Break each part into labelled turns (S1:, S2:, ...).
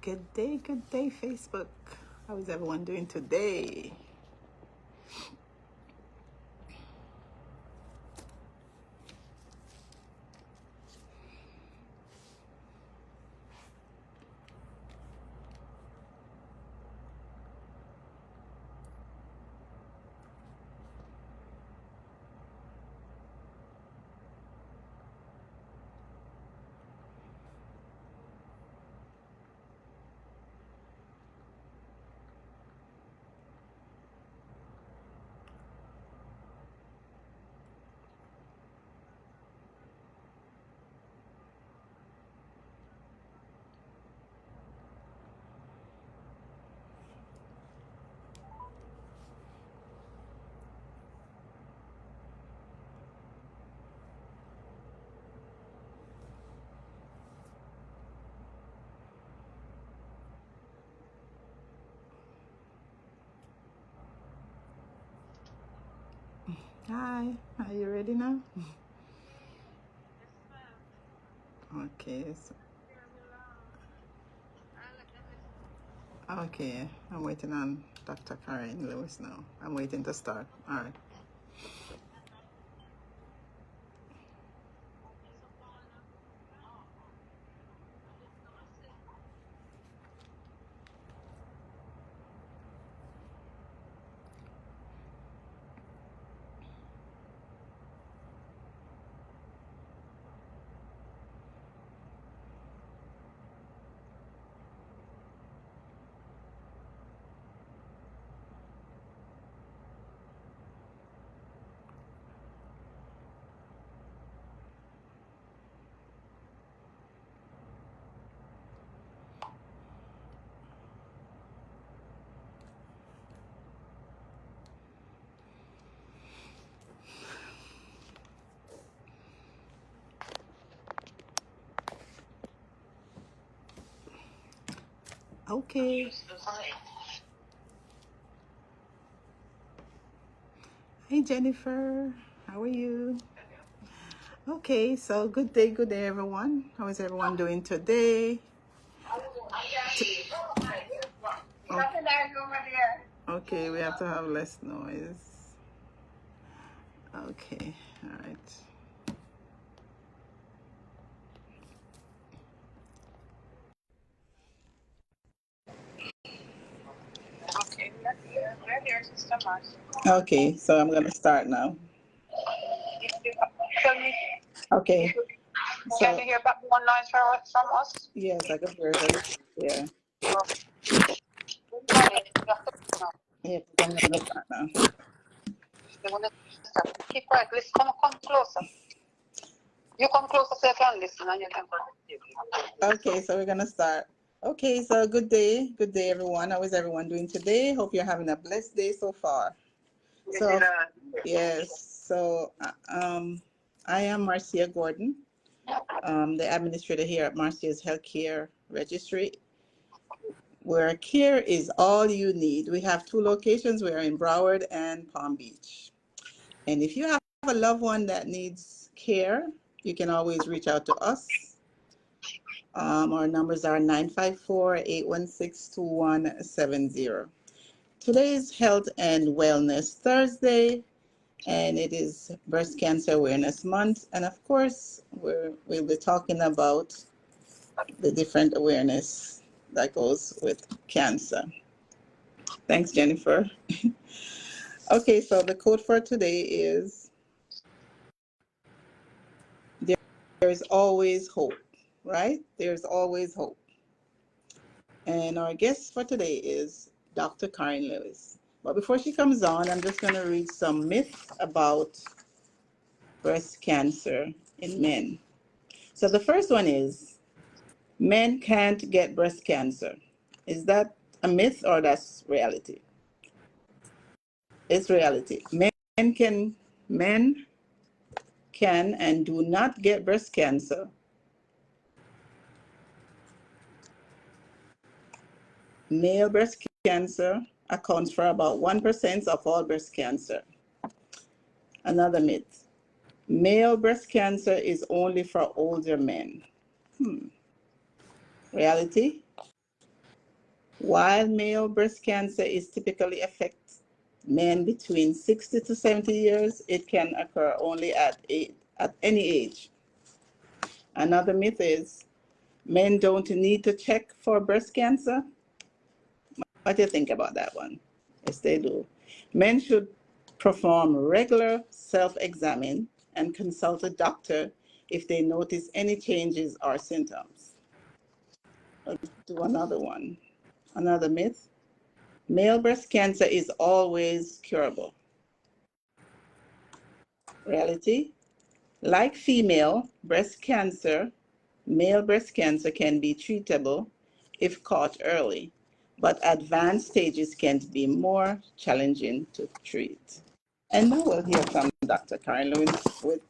S1: Good day, Facebook. How is everyone doing today? Hi, are you ready now? Okay, okay, I'm waiting on Dr. Karen Lewis now. I'm waiting to start. All right. Okay. Hey, Jennifer. How are you? Okay, so good day, everyone. How is everyone doing today? Okay, we have to have less noise. Okay, all right. Okay, so I'm going to start now. Okay. Can you hear background noise from us? Yes, I can hear it. Yeah. Yeah, I'm going to start now. Keep quiet. Listen, come closer. You come closer so you can listen and you can. Okay, so we're going to start. Okay, so good day, everyone. How is everyone doing today? Hope you're having a blessed day so far. So, yes, so I am Marcia Gordon, the administrator here at Marcia's Healthcare Registry, where care is all you need. We have two locations. We're in Broward and Palm Beach. And if you have a loved one that needs care, you can always reach out to us. Our numbers are 954-816-2170. Today is Health and Wellness Thursday, and it is Breast Cancer Awareness Month. And of course, we'll be talking about the different awareness that goes with cancer. Thanks, Jennifer. Okay, so the code for today is there's always hope, right? There's always hope. And our guest for today is Dr. Karen Lewis. But before she comes on, I'm just going to read some myths about breast cancer in men. So the first one is men can't get breast cancer. Is that a myth or that's reality? It's reality. Men can and do not get breast cancer. Male breast cancer accounts for about 1% of all breast cancer. Another myth. Male breast cancer is only for older men. Reality? While male breast cancer is typically affects men between 60 to 70 years, it can occur only at any age. Another myth is men don't need to check for breast cancer. What do you think about that one? Yes, they do. Men should perform regular self-examine and consult a doctor if they notice any changes or symptoms. Let's do another one. Another myth. Male breast cancer is always curable. Reality. Like female breast cancer, male breast cancer can be treatable if caught early, but advanced stages can be more challenging to treat. And now we'll hear from Dr. Karen Lewin with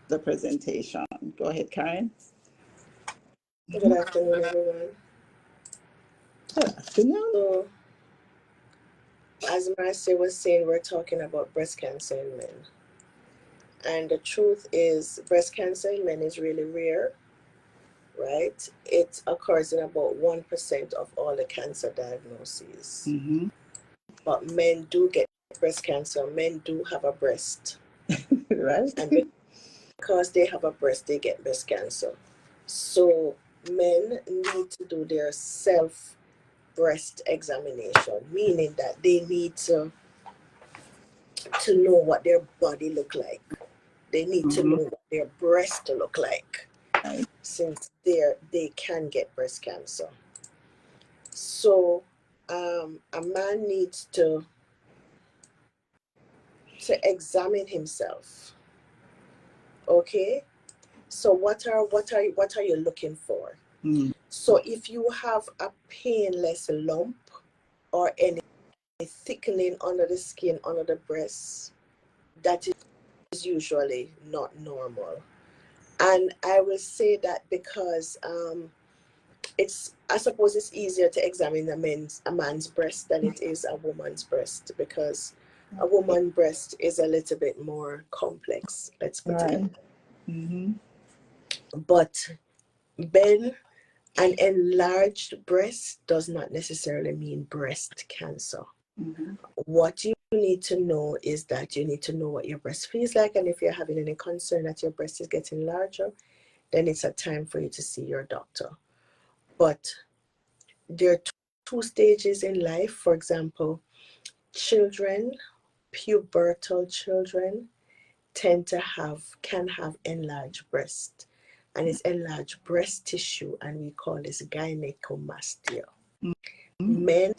S1: the presentation. Go ahead, Karen.
S2: Good afternoon, everyone.
S1: Good afternoon.
S2: So, as Marcy was saying, we're talking about breast cancer in men. And the truth is, breast cancer in men is really rare, right? It occurs in about 1% of all the cancer diagnoses.
S1: Mm-hmm.
S2: But men do get breast cancer. Men do have a breast.
S1: Right?
S2: And because they have a breast, they get breast cancer. So men need to do their breast examination, meaning that they need to know what their body look like. They need to know what their breast look like,
S1: Right.
S2: since they can get breast cancer. So a man needs to examine himself. Okay, so what are you looking for? So if you have a painless lump or any thickening under the skin, under the breast, that is usually not normal. And I will say that because I suppose it's easier to examine a man's breast than it is a woman's breast, because a woman's breast is a little bit more complex, let's put it.
S1: Mm-hmm.
S2: But Ben, an enlarged breast does not necessarily mean breast cancer. Mm-hmm. What you need to know is that you need to know what your breast feels like, and if you're having any concern that your breast is getting larger, then it's a time for you to see your doctor. But there are two stages in life. For example, children, pubertal children, can have enlarged breast, and it's enlarged breast tissue, and we call this gynecomastia. Mm-hmm. Men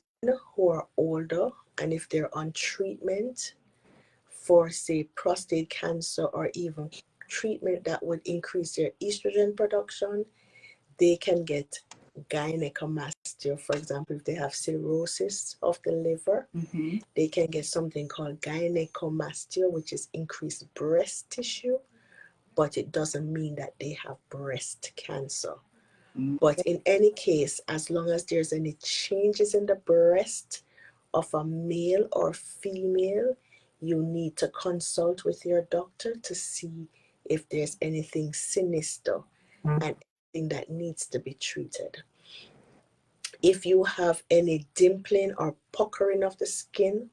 S2: who are older, and if they're on treatment for, say, prostate cancer, or even treatment that would increase their estrogen production, they can get gynecomastia. For example, if they have cirrhosis of the liver, mm-hmm. they can get something called gynecomastia, which is increased breast tissue, but it doesn't mean that they have breast cancer. Mm-hmm. But in any case, as long as there's any changes in the breast of a male or female, you need to consult with your doctor to see if there's anything sinister, mm-hmm. and that needs to be treated. If you have any dimpling or puckering of the skin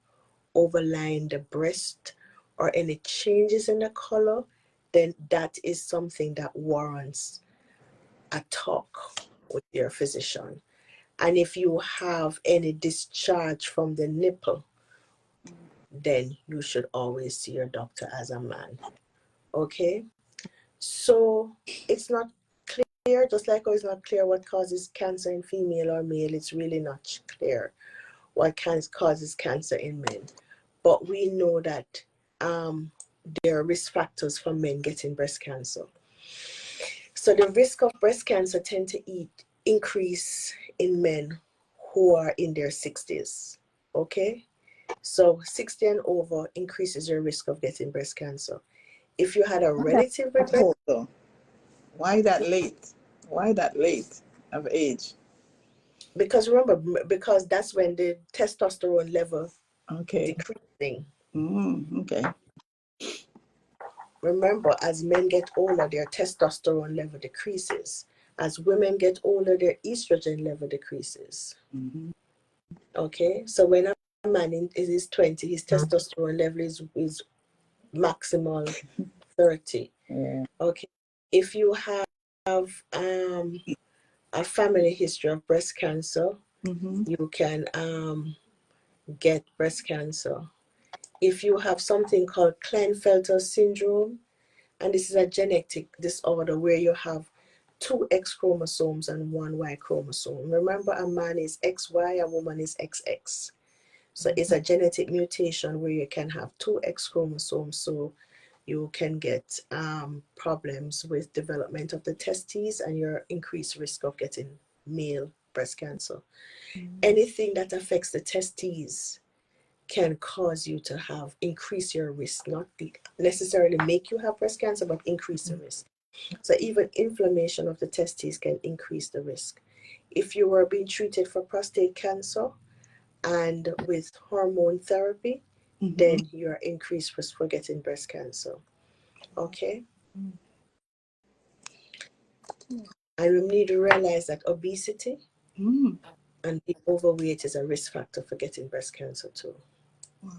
S2: overlying the breast, or any changes in the color, then that is something that warrants a talk with your physician. And if you have any discharge from the nipple, then you should always see your doctor as a man. Okay? So it's not clear, just like it's not clear what causes cancer in female or male, it's really not clear what causes cancer in men. But we know that there are risk factors for men getting breast cancer. So the risk of breast cancer tend to increase in men who are in their 60s. Okay? So 60 and over increases your risk of getting breast cancer. If you had a relative with breast cancer,
S1: why that late? Why that late of age?
S2: Because remember, because that's when the testosterone level decreasing.
S1: Okay.
S2: Remember, as men get older, their testosterone level decreases. As women get older, their estrogen level decreases.
S1: Mm-hmm.
S2: Okay, so when a man is his 20, his testosterone level is maximal 30.
S1: Yeah.
S2: Okay, if you have a family history of breast cancer,
S1: Mm-hmm.
S2: you can get breast cancer. If you have something called Klinefelter syndrome, and this is a genetic disorder where you have 2 X chromosomes and 1 Y chromosome. Remember, a man is XY, a woman is XX. So it's a genetic mutation where you can have 2 X chromosomes, so you can get problems with development of the testes and your increased risk of getting male breast cancer. Anything that affects the testes can cause you to increase your risk, not necessarily make you have breast cancer, but increase the risk. So even inflammation of the testes can increase the risk. If you were being treated for prostate cancer and with hormone therapy, then you're increased risk for getting breast cancer. Okay? And we need to realize that obesity and being overweight is a risk factor for getting breast cancer too.
S1: Wow.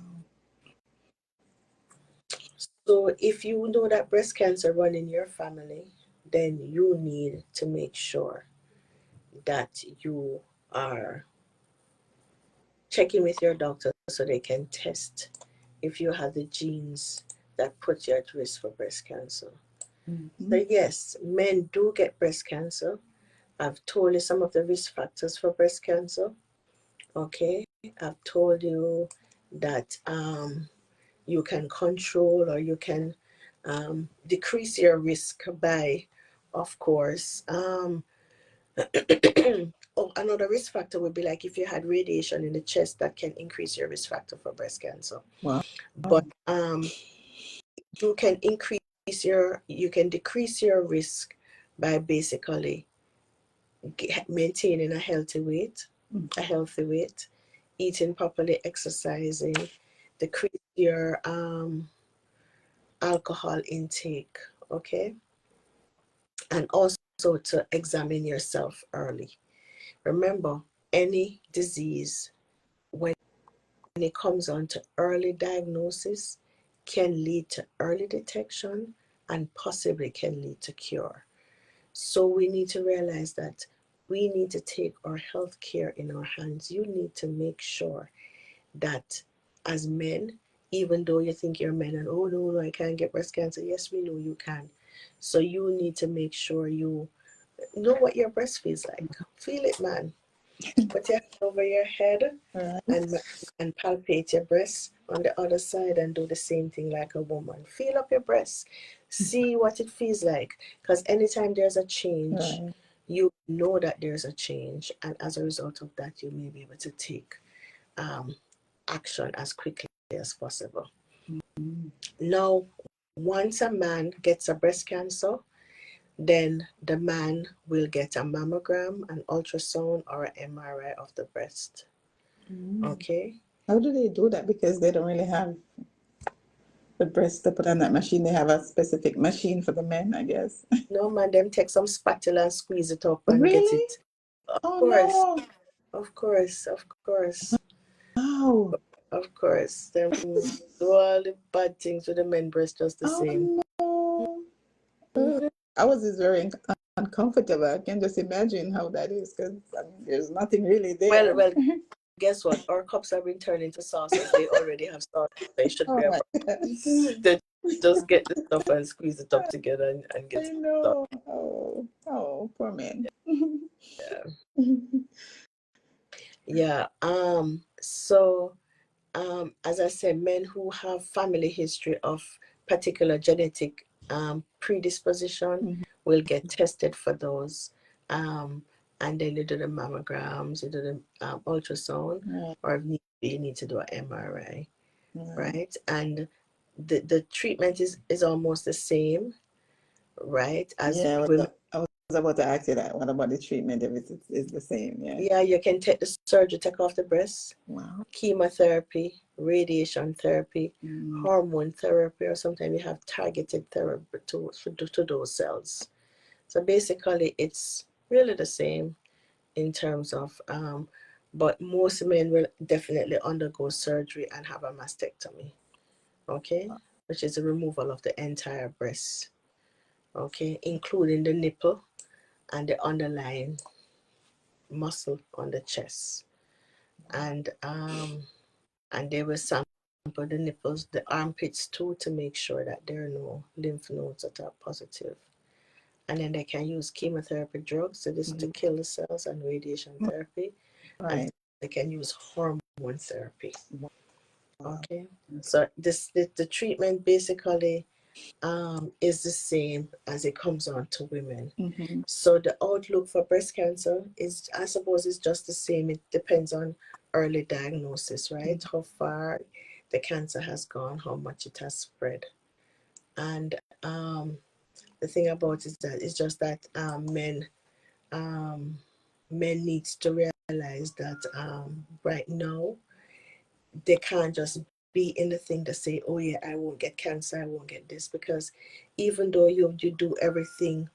S2: So if you know that breast cancer runs in your family, then you need to make sure that you are checking with your doctor so they can test if you have the genes that put you at risk for breast cancer. So yes, men do get breast cancer. I've told you some of the risk factors for breast cancer. Okay, I've told you that you can control or you can decrease your risk by, of course, another risk factor would be like if you had radiation in the chest, that can increase your risk factor for breast cancer.
S1: Wow.
S2: But you can decrease your risk by basically maintaining a healthy weight, eating properly, exercising, decrease your alcohol intake, okay? And also to examine yourself early. Remember, any disease, when it comes on to early diagnosis, can lead to early detection and possibly can lead to cure. So we need to realize that we need to take our health care in our hands. You need to make sure that as men, even though you think you're men and, oh, no, I can't get breast cancer. Yes, we know you can. So you need to make sure you know what your breast feels like. Feel it, man. Put your hand over your head and palpate your breast on the other side and do the same thing like a woman. Feel up your breast. See what it feels like. Because anytime there's a change, you know that there's a change. And as a result of that, you may be able to take action as quickly as possible. Now, once a man gets a breast cancer, then the man will get a mammogram, an ultrasound, or an MRI of the breast. Okay?
S1: How do they do that? Because they don't really have the breast to put on that machine. They have a specific machine for the men, I guess.
S2: No, man, them take some spatula and squeeze it up and
S1: Really?
S2: get it.
S1: Of course. No.
S2: Of course.
S1: Wow.
S2: Of course. Them do all the bad things with the men breast just the same.
S1: No. I was just very uncomfortable. I can just imagine how that is because there's nothing really there.
S2: Well, guess what? Our cups have been turned into saucers. They already have saucers. They should be able to just get the stuff and squeeze it up together and get it.
S1: I know. Oh, poor man.
S2: Yeah. So, as I said, men who have family history of particular genetic predisposition will get tested for those. And then you do the mammograms, you do the ultrasound, or if you need to do an MRI, right? And the treatment is almost the same, right? As women.
S1: I was about to ask you that. What about the treatment if it's the same?
S2: Yeah, you can take the surgery, take off the breast.
S1: Wow.
S2: Chemotherapy, radiation therapy, hormone therapy, or sometimes you have targeted therapy to those cells. So basically, it's really the same in terms of, but most men will definitely undergo surgery and have a mastectomy, okay, which is a removal of the entire breast, okay, including the nipple and the underlying muscle on the chest, and they will sample the nipples, the armpits too, to make sure that there are no lymph nodes that are positive. And then they can use chemotherapy drugs to kill the cells, and radiation therapy.
S1: Right.
S2: And they can use hormone therapy.
S1: Wow.
S2: Okay. So the treatment basically is the same as it comes on to women. So the outlook for breast cancer is, I suppose, is just the same. It depends on early diagnosis, right? How far the cancer has gone, how much it has spread. And the thing about it is that it's just that men needs to realize that right now they can't just be in the thing to say, oh yeah, I won't get cancer, I won't get this, because even though you do everything,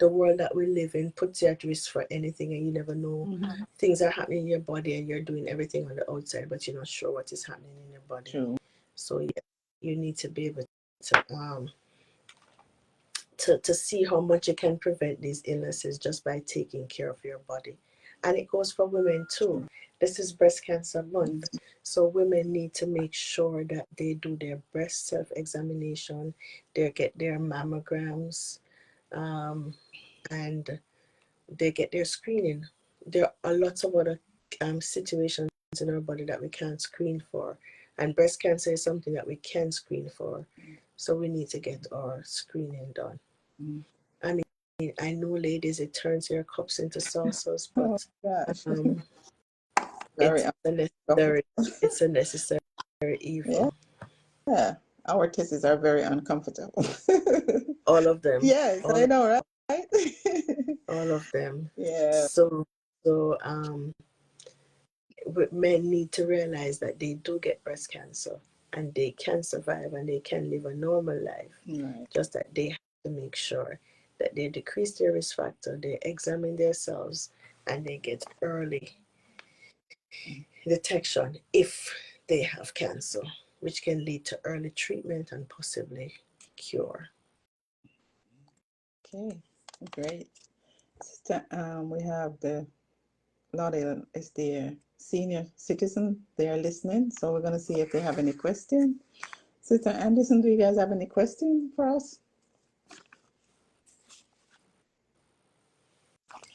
S2: the world that we live in puts you at risk for anything, and you never know. Things are happening in your body and you're doing everything on the outside, but you're not sure what is happening in your body.
S1: True.
S2: So yeah, you need to be able to see how much you can prevent these illnesses just by taking care of your body. And it goes for women too. This is breast cancer month, so women need to make sure that they do their breast self-examination, they get their mammograms, and they get their screening. There are lots of other situations in our body that we can't screen for, and breast cancer is something that we can screen for, so we need to get our screening done. I mean, I know, ladies, it turns your cups into saucers, but it's a necessary evil.
S1: Yeah, our testes are very uncomfortable.
S2: All of them.
S1: Yes, I know, right?
S2: All of them.
S1: Yeah.
S2: So men need to realize that they do get breast cancer and they can survive and they can live a normal life.
S1: Right.
S2: Just that they have to make sure that they decrease their risk factor, they examine themselves, and they get early detection if they have cancer, which can lead to early treatment and possibly cure.
S1: Okay, great. We have the Lottie is the senior citizen. They are listening, so we're going to see if they have any question. Sister Anderson, do you guys have any question for us?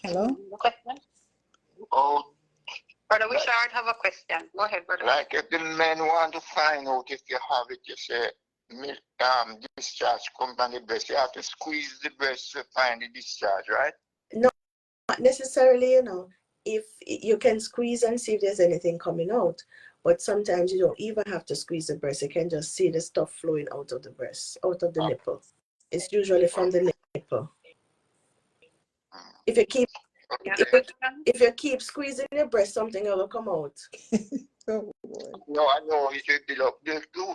S1: Hello?
S3: Question?
S4: Oh,
S3: Brother Wishart have a question. Go ahead, brother.
S4: like if the men want to find out if you have it, you say, discharge come from the breast. You have to squeeze the breast to find the discharge, right?
S2: No, not necessarily, if you can squeeze and see if there's anything coming out, but sometimes you don't even have to squeeze the breast. You can just see the stuff flowing out of the breast, out of the nipple. It's usually from the nipple. If you keep squeezing your breast, something will come out.
S1: Oh, boy.
S4: No, I know it will build up milk too.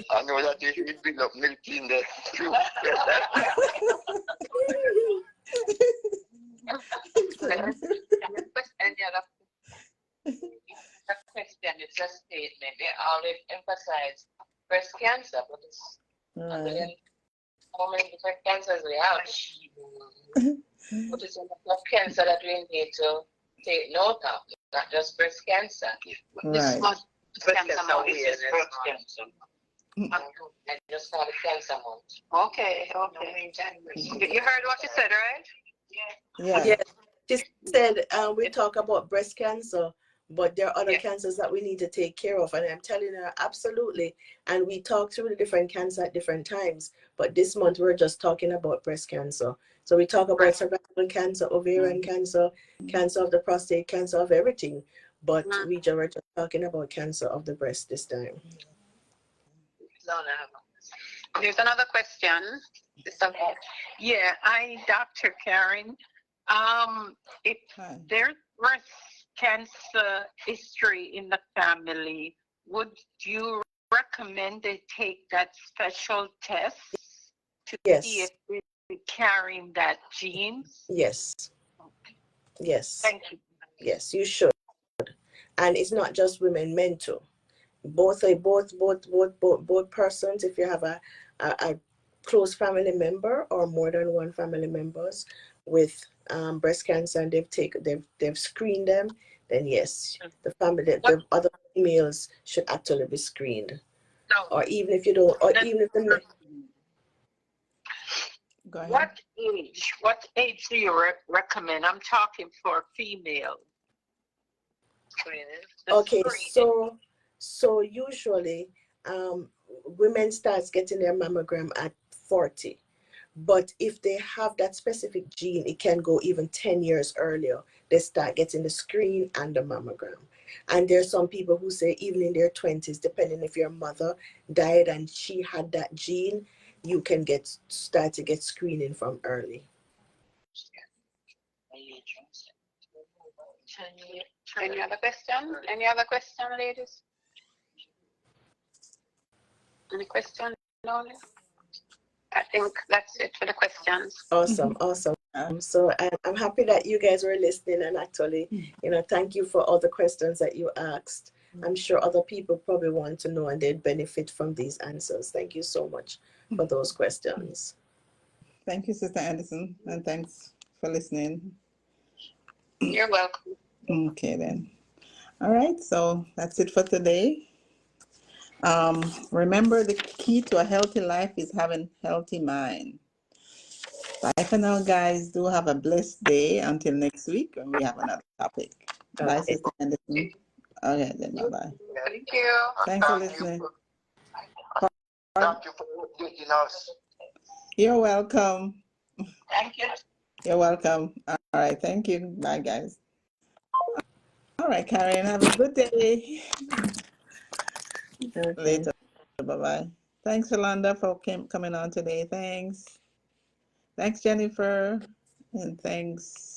S4: I know that it will build up milk in there too.
S3: The question is a statement. They always emphasize breast cancer, but it's how many different cancers we have. But it's a lot of cancer that we need to take note of, not just breast cancer.
S1: Right.
S3: This month, breast cancer. I just call it cancer month. Okay. You heard what she said, right?
S1: Yeah.
S2: She said we talk about breast cancer, but there are other cancers that we need to take care of. And I'm telling her, absolutely. And we talk through the different cancer at different times. But this month, we're just talking about breast cancer. So we talk about cervical cancer, ovarian cancer, cancer of the prostate, cancer of everything. But we were just talking about cancer of the breast this time.
S3: There's another question.
S5: Yeah, Dr. Karen. If there's breast cancer history in the family, would you recommend they take that special test to see if be carrying that gene?
S2: Yes. Yes.
S5: Thank you.
S2: Yes, you should. And it's not just women, men too. Both persons, if you have a close family member or more than one family members with breast cancer and they've screened them, then yes, the other females should actually be screened.
S5: No.
S2: Or even if you don't, or even if the
S1: Go ahead.
S5: What age do you recommend? I'm talking for female.
S2: Okay, so usually women starts getting their mammogram at 40. But if they have that specific gene, it can go even 10 years earlier. They start getting the screen and the mammogram. And there's some people who say even in their 20s, depending if your mother died and she had that gene, you can start to get screening from early.
S1: Any other question? Any other question, ladies? Any question, Lola? I think that's it for the questions.
S2: Awesome. So I'm happy that you guys were listening and actually, thank you for all the questions that you asked. I'm sure other people probably want to know and they'd benefit from these answers. Thank you so much for those questions.
S1: Thank you, Sister Anderson, and thanks for listening.
S5: You're welcome.
S1: Okay, then. All right, so that's it for today. Remember, the key to a healthy life is having healthy mind. Bye for now, guys. Do have a blessed day until next week when we have another topic.
S2: Okay.
S1: Bye, Sister Anderson. Okay, then bye-bye.
S5: Thank you.
S1: Thanks for listening.
S4: Thank you for updating us.
S1: You're welcome.
S5: Thank you.
S1: You're welcome. All right, thank you. Bye, guys. All right, Karen, have a good day.
S2: Okay.
S1: Later. Bye-bye. Thanks, Yolanda, for coming on today. Thanks. Thanks, Jennifer. And thanks.